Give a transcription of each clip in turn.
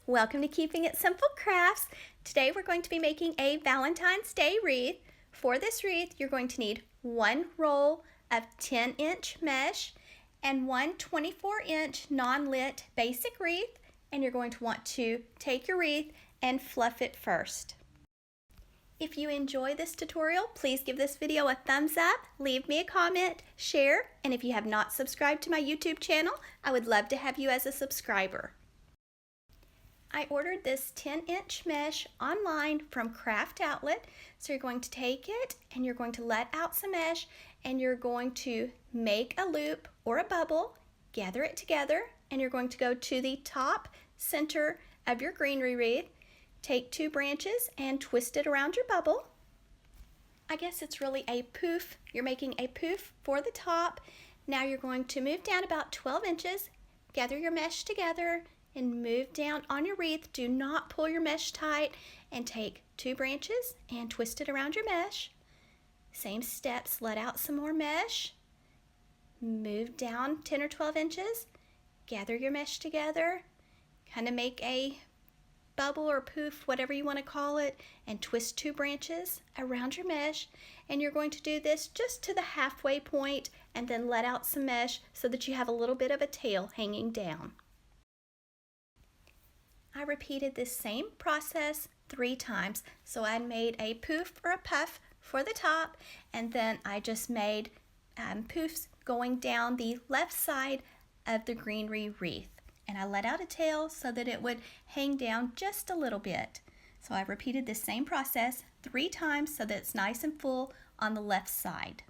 Welcome to Keeping It Simple Crafts. Today we're going to be making a Valentine's Day wreath. For this wreath, you're going to need one roll of 10-inch mesh and one 24-inch non-lit basic wreath, and you're going to want to take your wreath and fluff it first. If you enjoy this tutorial, please give this video a thumbs up, leave me a comment, share, and if you have not subscribed to my YouTube channel, I would love to have you as a subscriber. I ordered this 10-inch mesh online from Craft Outlet. So you're going to take it and you're going to let out some mesh and you're going to make a loop or a bubble, gather it together, and you're going to go to the top center of your greenery wreath, take two branches and twist it around your bubble. I guess it's really a poof. You're making a poof for the top. Now you're going to move down about 12 inches, gather your mesh together, and move down on your wreath. Do not pull your mesh tight, and take two branches and twist it around your mesh. Same steps, let out some more mesh, move down 10 or 12 inches, gather your mesh together, kind of make a bubble or poof, whatever you want to call it, and twist two branches around your mesh. And you're going to do this just to the halfway point and then let out some mesh so that you have a little bit of a tail hanging down. I repeated this same process 3 times. So I made a poof or a puff for the top, and then I just made poofs going down the left side of the greenery wreath. And I let out a tail so that it would hang down just a little bit. So I repeated this same process 3 times so that it's nice and full on the left side.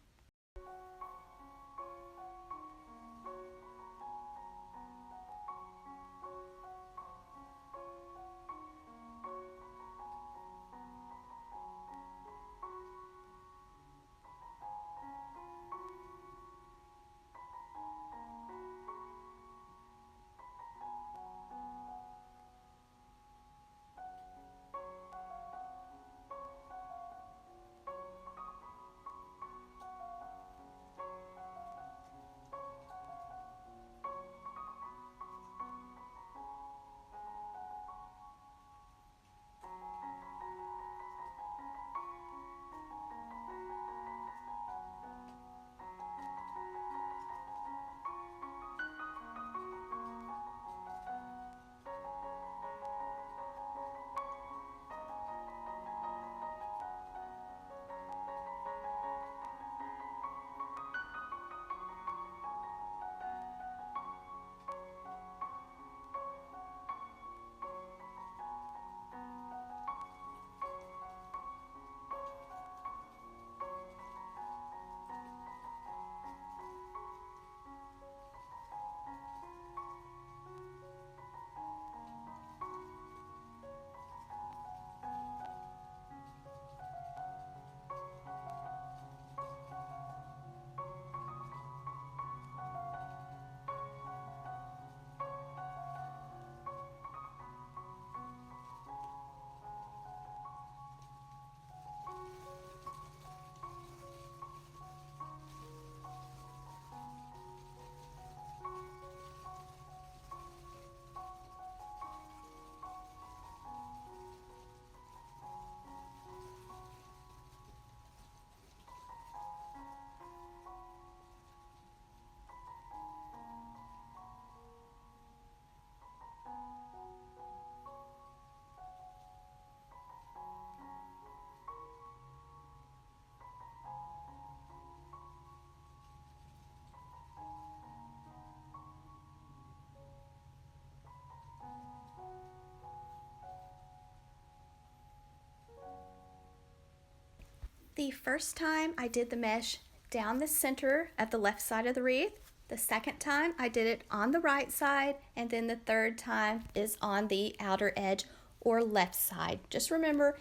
The first time I did the mesh down the center of the left side of the wreath. The second time I did it on the right side, and then the third time is on the outer edge or left side. Just remember,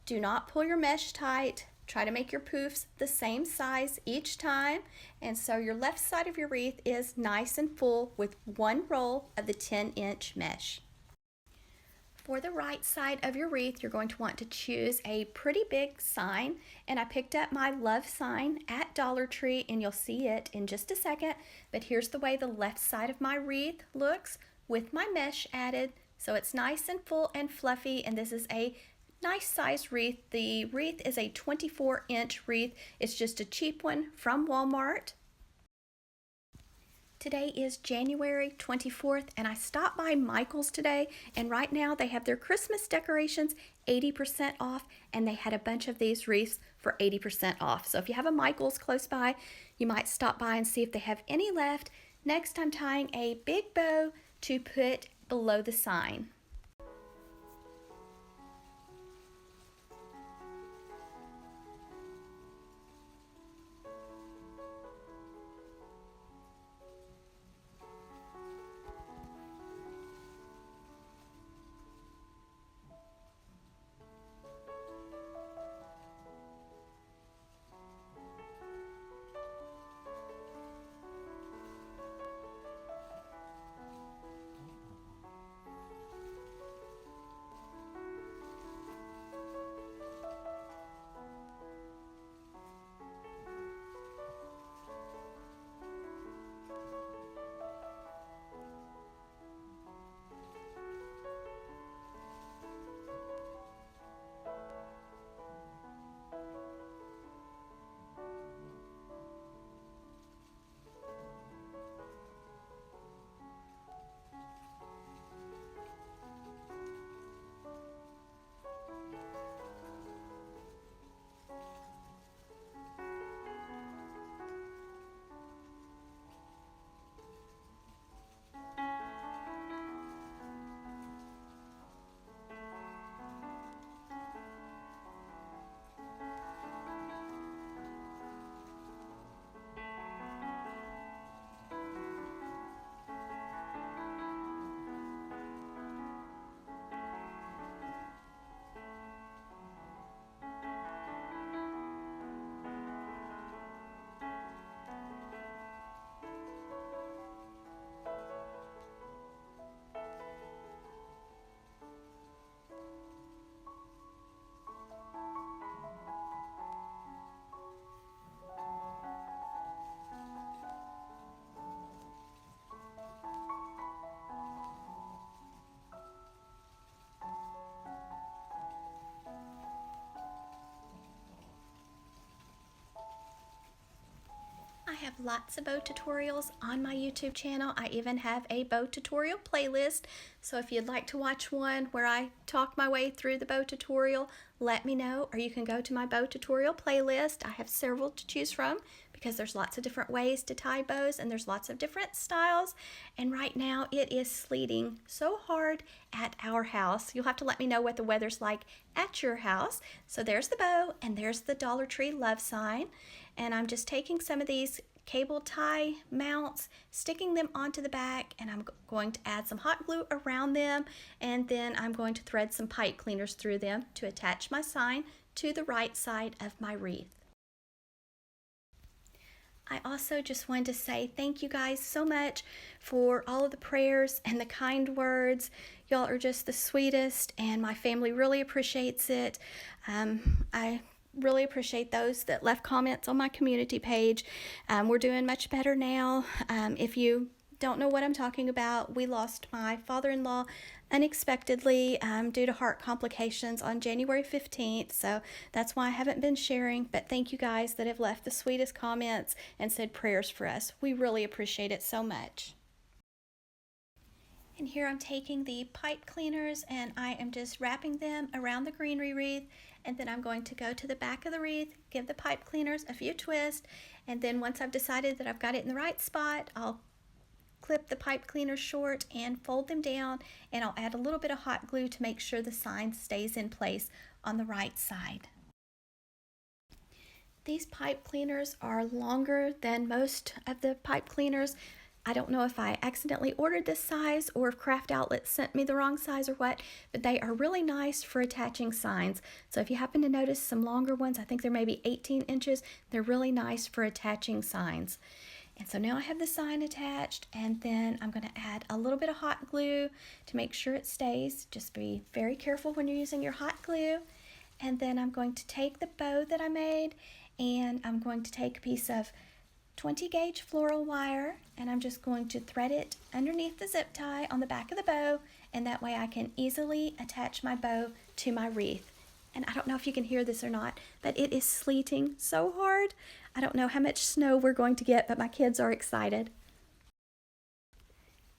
do not pull your mesh tight. Try to make your poofs the same size each time, and so your left side of your wreath is nice and full with one roll of the 10-inch mesh. For the right side of your wreath, you're going to want to choose a pretty big sign, and I picked up my love sign at Dollar Tree, and you'll see it in just a second. But here's the way the left side of my wreath looks with my mesh added. So it's nice and full and fluffy, and this is a nice size wreath. The wreath is a 24-inch wreath. It's just a cheap one from Walmart. Today is January 24th, and I stopped by Michael's today, and right now they have their Christmas decorations 80% off, and they had a bunch of these wreaths for 80% off. So if you have a Michael's close by, you might stop by and see if they have any left. Next, I'm tying a big bow to put below the sign. I have lots of bow tutorials on my YouTube channel. I even have a bow tutorial playlist. So if you'd like to watch one where I talk my way through the bow tutorial, let me know, or you can go to my bow tutorial playlist. I have several to choose from because there's lots of different ways to tie bows and there's lots of different styles. And right now it is sleeting so hard at our house. You'll have to let me know what the weather's like at your house. So there's the bow and there's the Dollar Tree love sign. And I'm just taking some of these cable tie mounts, sticking them onto the back, and I'm going to add some hot glue around them, and then I'm going to thread some pipe cleaners through them to attach my sign to the right side of my wreath. I also just wanted to say thank you guys so much for all of the prayers and the kind words. Y'all are just the sweetest, and my family really appreciates it. I really appreciate those that left comments on my community page. We're doing much better now. If you don't know what I'm talking about, we lost my father-in-law unexpectedly due to heart complications on January 15th, so that's why I haven't been sharing, but thank you guys that have left the sweetest comments and said prayers for us. We really appreciate it so much. And here I'm taking the pipe cleaners and I am just wrapping them around the greenery wreath, and then I'm going to go to the back of the wreath, give the pipe cleaners a few twists, and then once I've decided that I've got it in the right spot, I'll clip the pipe cleaners short and fold them down, and I'll add a little bit of hot glue to make sure the sign stays in place on the right side. These pipe cleaners are longer than most of the pipe cleaners. I don't know if I accidentally ordered this size or if Craft Outlet sent me the wrong size or what, but they are really nice for attaching signs. So if you happen to notice some longer ones, I think they're maybe 18 inches, they're really nice for attaching signs. And so now I have the sign attached, and then I'm going to add a little bit of hot glue to make sure it stays. Just be very careful when you're using your hot glue. And then I'm going to take the bow that I made, and I'm going to take a piece of 20 gauge floral wire, and I'm just going to thread it underneath the zip tie on the back of the bow, and that way I can easily attach my bow to my wreath. And I don't know if you can hear this or not, but it is sleeting so hard. I don't know how much snow we're going to get, but my kids are excited.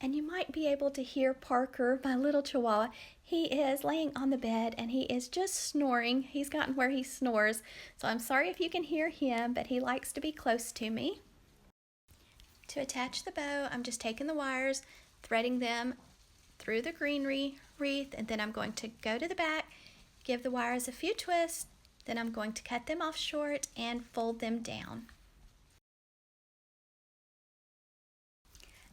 And you might be able to hear Parker, my little chihuahua. He is laying on the bed and he is just snoring. He's gotten where he snores, so I'm sorry if you can hear him, but he likes to be close to me. To attach the bow, I'm just taking the wires, threading them through the greenery wreath, and then I'm going to go to the back, give the wires a few twists, then I'm going to cut them off short and fold them down.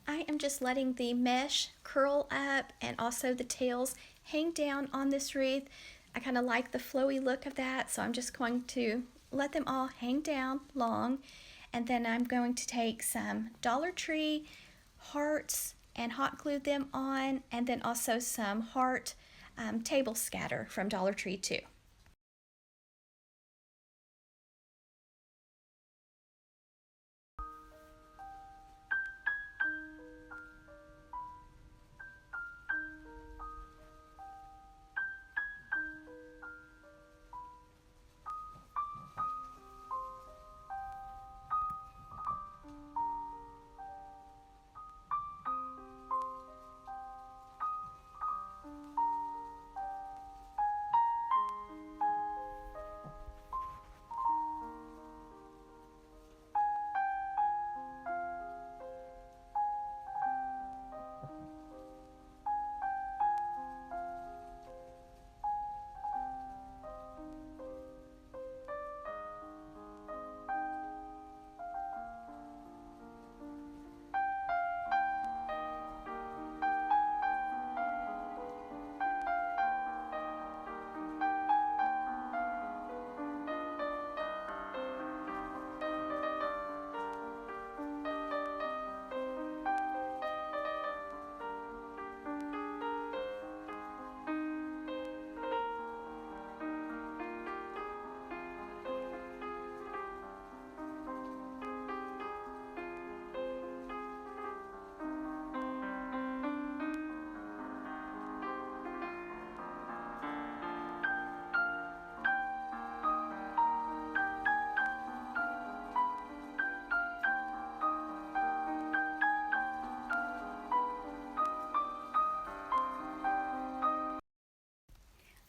I am just letting the mesh curl up and also the tails hang down on this wreath. I kind of like the flowy look of that, so I'm just going to let them all hang down long, and then I'm going to take some Dollar Tree hearts and hot glue them on, and then also some heart table scatter from Dollar Tree too.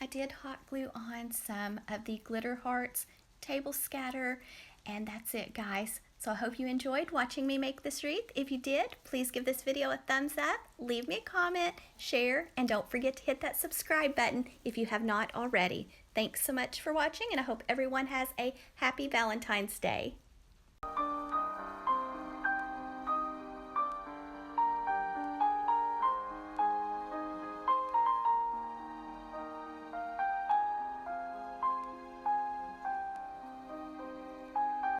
I did hot glue on some of the glitter hearts, table scatter, and that's it, guys. So I hope you enjoyed watching me make this wreath. If you did, please give this video a thumbs up, leave me a comment, share, and don't forget to hit that subscribe button if you have not already. Thanks so much for watching, and I hope everyone has a happy Valentine's Day.